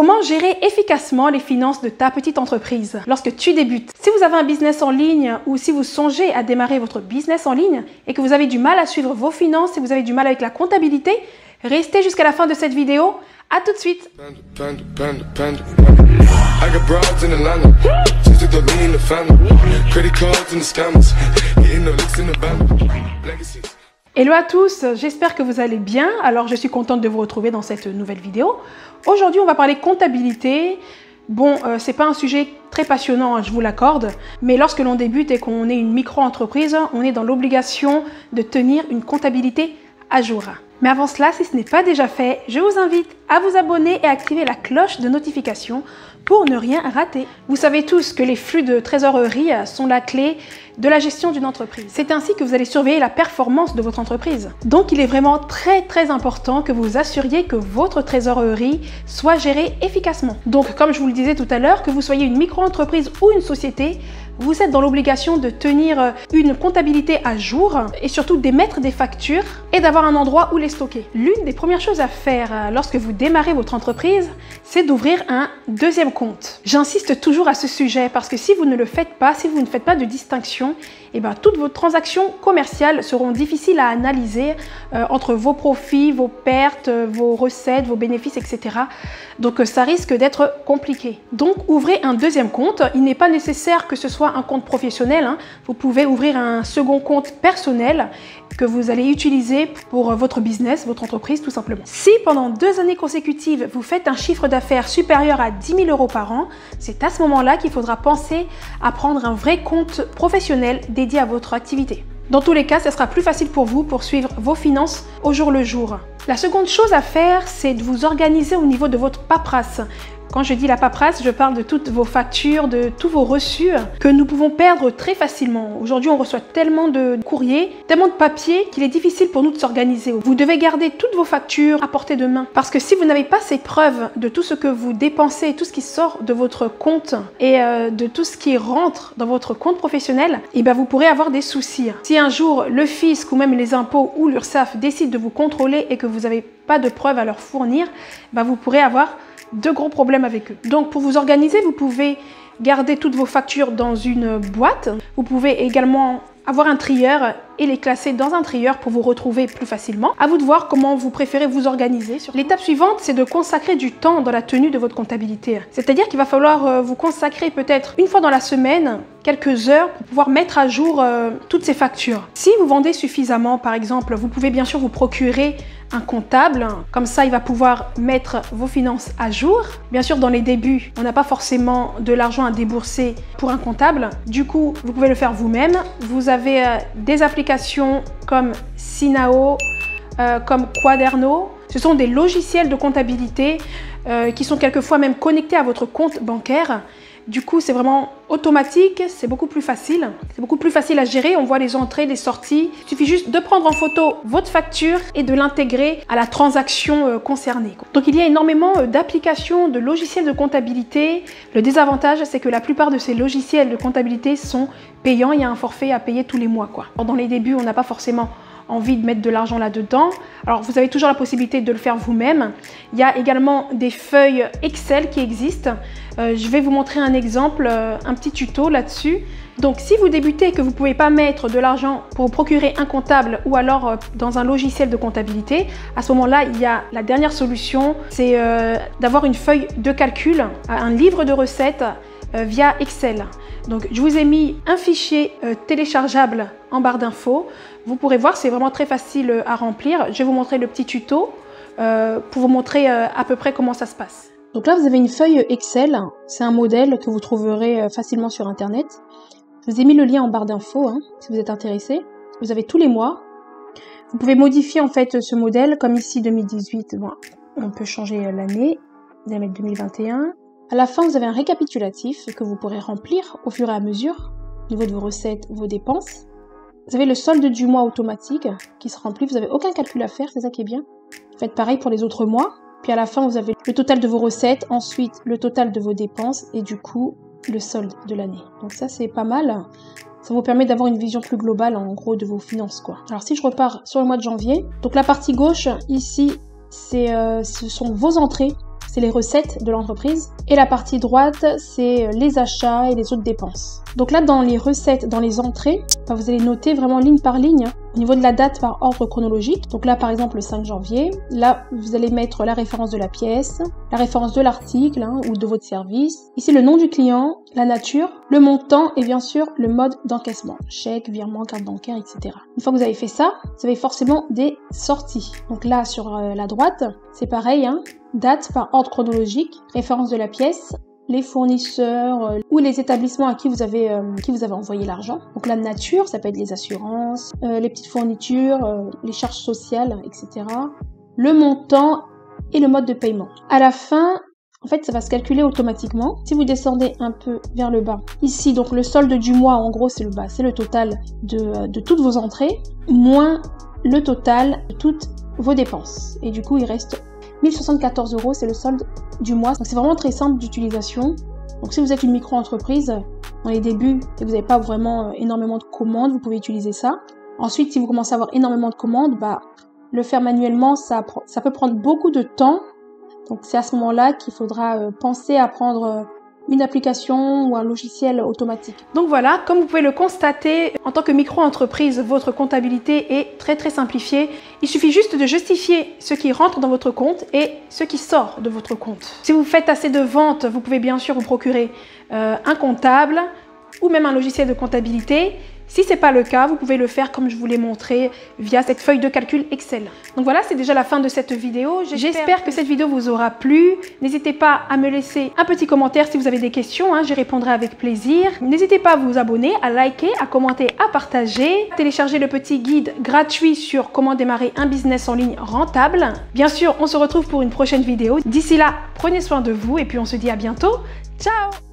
Comment gérer efficacement les finances de ta petite entreprise lorsque tu débutes? Si vous avez un business en ligne ou si vous songez à démarrer votre business en ligne et que vous avez du mal à suivre vos finances, si vous avez du mal avec la comptabilité, restez jusqu'à la fin de cette vidéo. À tout de suite. Hello à tous, j'espère que vous allez bien. Alors je suis contente de vous retrouver dans cette nouvelle vidéo. Aujourd'hui on va parler comptabilité. Bon, c'est pas un sujet très passionnant, hein, je vous l'accorde, mais lorsque l'on débute et qu'on est une micro-entreprise, on est dans l'obligation de tenir une comptabilité à jour. Mais avant cela, si ce n'est pas déjà fait, je vous invite à vous abonner et à activer la cloche de notification pour ne rien rater. Vous savez tous que les flux de trésorerie sont la clé de la gestion d'une entreprise. C'est ainsi que vous allez surveiller la performance de votre entreprise. Donc il est vraiment très important que vous assuriez que votre trésorerie soit gérée efficacement. Donc comme je vous le disais tout à l'heure, que vous soyez une micro-entreprise ou une société, vous êtes dans l'obligation de tenir une comptabilité à jour et surtout d'émettre des factures et d'avoir un endroit où les stocker. L'une des premières choses à faire lorsque vous démarrez votre entreprise, c'est d'ouvrir un deuxième compte. J'insiste toujours à ce sujet parce que si vous ne le faites pas, si vous ne faites pas de distinction, et bien, toutes vos transactions commerciales seront difficiles à analyser entre vos profits, vos pertes, vos recettes, vos bénéfices, etc. Donc ça risque d'être compliqué. Donc ouvrez un deuxième compte. Il n'est pas nécessaire que ce soit un compte professionnel, hein. Vous pouvez ouvrir un second compte personnel que vous allez utiliser pour votre business, votre entreprise tout simplement. Si pendant 2 années consécutives, vous faites un chiffre d'affaires supérieur à 10 000 € par an, c'est à ce moment-là qu'il faudra penser à prendre un vrai compte professionnel dédié à votre activité. Dans tous les cas, ce sera plus facile pour vous pour suivre vos finances au jour le jour. La seconde chose à faire, c'est de vous organiser au niveau de votre paperasse. Quand je dis la paperasse, je parle de toutes vos factures, de tous vos reçus que nous pouvons perdre très facilement. Aujourd'hui, on reçoit tellement de courriers, tellement de papier qu'il est difficile pour nous de s'organiser. Vous devez garder toutes vos factures à portée de main. Parce que si vous n'avez pas ces preuves de tout ce que vous dépensez, tout ce qui sort de votre compte et de tout ce qui rentre dans votre compte professionnel, eh bien vous pourrez avoir des soucis. Si un jour le fisc ou même les impôts ou l'URSSAF décident de vous contrôler et que vous n'avez pas de preuves à leur fournir, vous pourrez avoir de gros problèmes avec eux. Donc pour vous organiser, vous pouvez garder toutes vos factures dans une boîte. Vous pouvez également avoir un trieur et les classer dans un trieur pour vous retrouver plus facilement. À vous de voir comment vous préférez vous organiser. L'étape suivante, c'est de consacrer du temps dans la tenue de votre comptabilité. C'est-à-dire qu'il va falloir vous consacrer peut-être une fois dans la semaine, quelques heures pour pouvoir mettre à jour toutes ces factures. Si vous vendez suffisamment, par exemple, vous pouvez bien sûr vous procurer un comptable, comme ça il va pouvoir mettre vos finances à jour. Bien sûr dans les débuts, on n'a pas forcément de l'argent à débourser pour un comptable, du coup vous pouvez le faire vous-même. Vous avez des applications comme Synao, comme Quaderno. Ce sont des logiciels de comptabilité qui sont quelquefois même connectés à votre compte bancaire. Du coup, c'est vraiment automatique, c'est beaucoup plus facile. C'est beaucoup plus facile à gérer, on voit les entrées, les sorties. Il suffit juste de prendre en photo votre facture et de l'intégrer à la transaction concernée. Donc, il y a énormément d'applications, de logiciels de comptabilité. Le désavantage, c'est que la plupart de ces logiciels de comptabilité sont payants. Il y a un forfait à payer tous les mois, quoi. Dans les débuts, on n'a pas forcément envie de mettre de l'argent là-dedans. Alors, vous avez toujours la possibilité de le faire vous-même. Il y a également des feuilles Excel qui existent. Je vais vous montrer un exemple, un petit tuto là-dessus. Donc, si vous débutez et que vous ne pouvez pas mettre de l'argent pour vous procurer un comptable ou alors dans un logiciel de comptabilité, à ce moment-là, il y a la dernière solution, c'est d'avoir une feuille de calcul, un livre de recettes via Excel. Donc, je vous ai mis un fichier téléchargeable en barre d'infos. Vous pourrez voir, c'est vraiment très facile à remplir. Je vais vous montrer le petit tuto pour vous montrer à peu près comment ça se passe. Donc là, vous avez une feuille Excel. C'est un modèle que vous trouverez facilement sur Internet. Je vous ai mis le lien en barre d'infos si vous êtes intéressé. Vous avez tous les mois. Vous pouvez modifier en fait ce modèle, comme ici 2018. Bon, on peut changer l'année. Vous allez mettre 2021. À la fin, vous avez un récapitulatif que vous pourrez remplir au fur et à mesure, au niveau de vos recettes, vos dépenses. Vous avez le solde du mois automatique qui se remplit. Vous n'avez aucun calcul à faire, c'est ça qui est bien. Faites pareil pour les autres mois. Puis à la fin, vous avez le total de vos recettes, ensuite le total de vos dépenses et du coup, le solde de l'année. Donc ça, c'est pas mal. Ça vous permet d'avoir une vision plus globale, en gros, de vos finances, quoi. Alors si je repars sur le mois de janvier, donc la partie gauche, ici, ce sont vos entrées. c'est les recettes de l'entreprise. Et la partie droite, c'est les achats et les autres dépenses. Donc là, dans les recettes, dans les entrées, vous allez noter vraiment ligne par ligne, au niveau de la date par ordre chronologique. Donc là, par exemple, le 5 janvier. Là, vous allez mettre la référence de la pièce, la référence de l'article ou de votre service. Ici, le nom du client, la nature, le montant et bien sûr, le mode d'encaissement. Chèque, virement, carte bancaire, etc. Une fois que vous avez fait ça, vous avez forcément des sorties. Donc là, sur la droite, c'est pareil, date par ordre chronologique, référence de la pièce, les fournisseurs ou les établissements à qui vous avez envoyé l'argent. Donc la nature, ça peut être les assurances, les petites fournitures, les charges sociales, etc. Le montant et le mode de paiement. À la fin, en fait, ça va se calculer automatiquement. Si vous descendez un peu vers le bas, ici, donc le solde du mois, en gros, c'est le total de toutes vos entrées, moins le total de toutes vos dépenses. Et du coup, il reste 1074 €, c'est le solde du mois. Donc c'est vraiment très simple d'utilisation. Donc si vous êtes une micro-entreprise dans les débuts et que vous n'avez pas vraiment énormément de commandes, vous pouvez utiliser ça. Ensuite, si vous commencez à avoir énormément de commandes, le faire manuellement, ça peut prendre beaucoup de temps. Donc c'est à ce moment-là qu'il faudra penser à prendre une application ou un logiciel automatique. Donc voilà, comme vous pouvez le constater, en tant que micro-entreprise, votre comptabilité est très très simplifiée. Il suffit juste de justifier ce qui rentre dans votre compte et ce qui sort de votre compte. Si vous faites assez de ventes, vous pouvez bien sûr vous procurer un comptable ou même un logiciel de comptabilité. Si ce n'est pas le cas, vous pouvez le faire comme je vous l'ai montré via cette feuille de calcul Excel. Donc voilà, c'est déjà la fin de cette vidéo. J'espère que cette vidéo vous aura plu. N'hésitez pas à me laisser un petit commentaire si vous avez des questions, j'y répondrai avec plaisir. N'hésitez pas à vous abonner, à liker, à commenter, à partager. Téléchargez le petit guide gratuit sur comment démarrer un business en ligne rentable. Bien sûr, on se retrouve pour une prochaine vidéo. D'ici là, prenez soin de vous et puis on se dit à bientôt. Ciao!